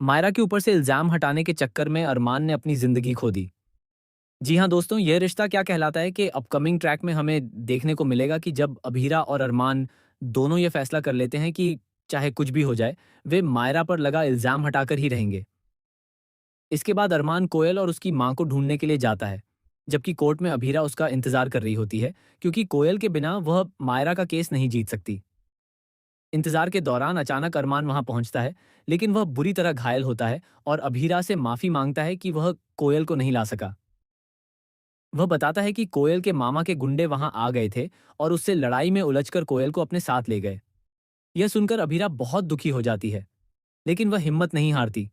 मायरा के ऊपर से इल्जाम हटाने के चक्कर में अरमान ने अपनी जिंदगी खो दी। जी हाँ दोस्तों, यह रिश्ता क्या कहलाता है कि अपकमिंग ट्रैक में हमें देखने को मिलेगा कि जब अभीरा और अरमान दोनों ये फैसला कर लेते हैं कि चाहे कुछ भी हो जाए, वे मायरा पर लगा इल्जाम हटाकर ही रहेंगे। इसके बाद अरमान कोयल और उसकी मां को ढूंढने के लिए जाता है, जबकि कोर्ट में अभीरा उसका इंतजार कर रही होती है, क्योंकि कोयल के बिना वह मायरा का केस नहीं जीत सकती। इंतजार के दौरान अचानक अरमान वहां पहुंचता है, लेकिन वह बुरी तरह घायल होता है और अभीरा से माफी मांगता है कि वह कोयल को नहीं ला सका। वह बताता है कि कोयल के मामा के गुंडे वहां आ गए थे और उससे लड़ाई में उलझकर कोयल को अपने साथ ले गए। यह सुनकर अभीरा बहुत दुखी हो जाती है, लेकिन वह हिम्मत नहीं हारती।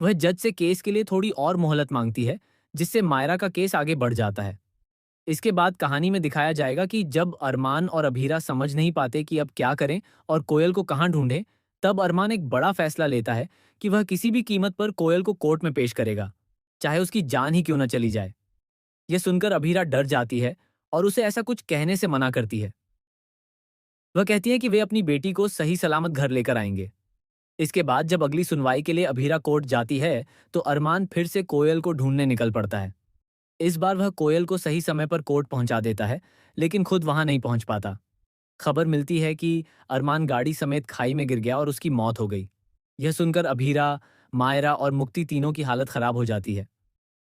वह जज से केस के लिए थोड़ी और मोहलत मांगती है, जिससे मायरा का केस आगे बढ़ जाता है। इसके बाद कहानी में दिखाया जाएगा कि जब अरमान और अभीरा समझ नहीं पाते कि अब क्या करें और कोयल को कहाँ ढूंढें, तब अरमान एक बड़ा फैसला लेता है कि वह किसी भी कीमत पर कोयल को कोर्ट में पेश करेगा, चाहे उसकी जान ही क्यों न चली जाए। यह सुनकर अभीरा डर जाती है और उसे ऐसा कुछ कहने से मना करती है। वह कहती है कि वे अपनी बेटी को सही सलामत घर लेकर आएंगे। इसके बाद जब अगली सुनवाई के लिए अभीरा कोर्ट जाती है, तो अरमान फिर से कोयल को ढूंढने निकल पड़ता है। इस बार वह कोयल को सही समय पर कोर्ट पहुंचा देता है, लेकिन खुद वहां नहीं पहुंच पाता। खबर मिलती है कि अरमान गाड़ी समेत खाई में गिर गया और उसकी मौत हो गई। यह सुनकर अभीरा, मायरा और मुक्ति तीनों की हालत खराब हो जाती है।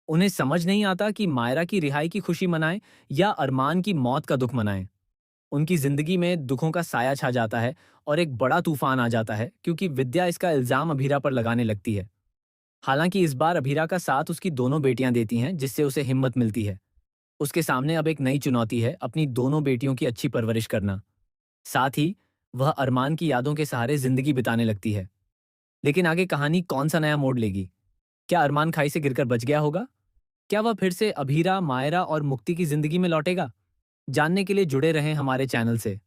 उन्हें समझ नहीं आता कि मायरा की रिहाई की खुशी मनाएं या अरमान की मौत का दुख मनाएं। उनकी जिंदगी में दुखों का साया छा जाता है और एक बड़ा तूफान आ जाता है, क्योंकि विद्या इसका इल्जाम अभीरा पर लगाने लगती है। हालांकि इस बार अभीरा का साथ उसकी दोनों बेटियां देती हैं, जिससे उसे हिम्मत मिलती है। उसके सामने अब एक नई चुनौती है, अपनी दोनों बेटियों की अच्छी परवरिश करना। साथ ही वह अरमान की यादों के सहारे जिंदगी बिताने लगती है। लेकिन आगे कहानी कौन सा नया मोड़ लेगी? क्या अरमान खाई से गिरकर बच गया होगा? क्या वह फिर से अभीरा, मायरा और मुक्ति की जिंदगी में लौटेगा? जानने के लिए जुड़े रहें हमारे चैनल से।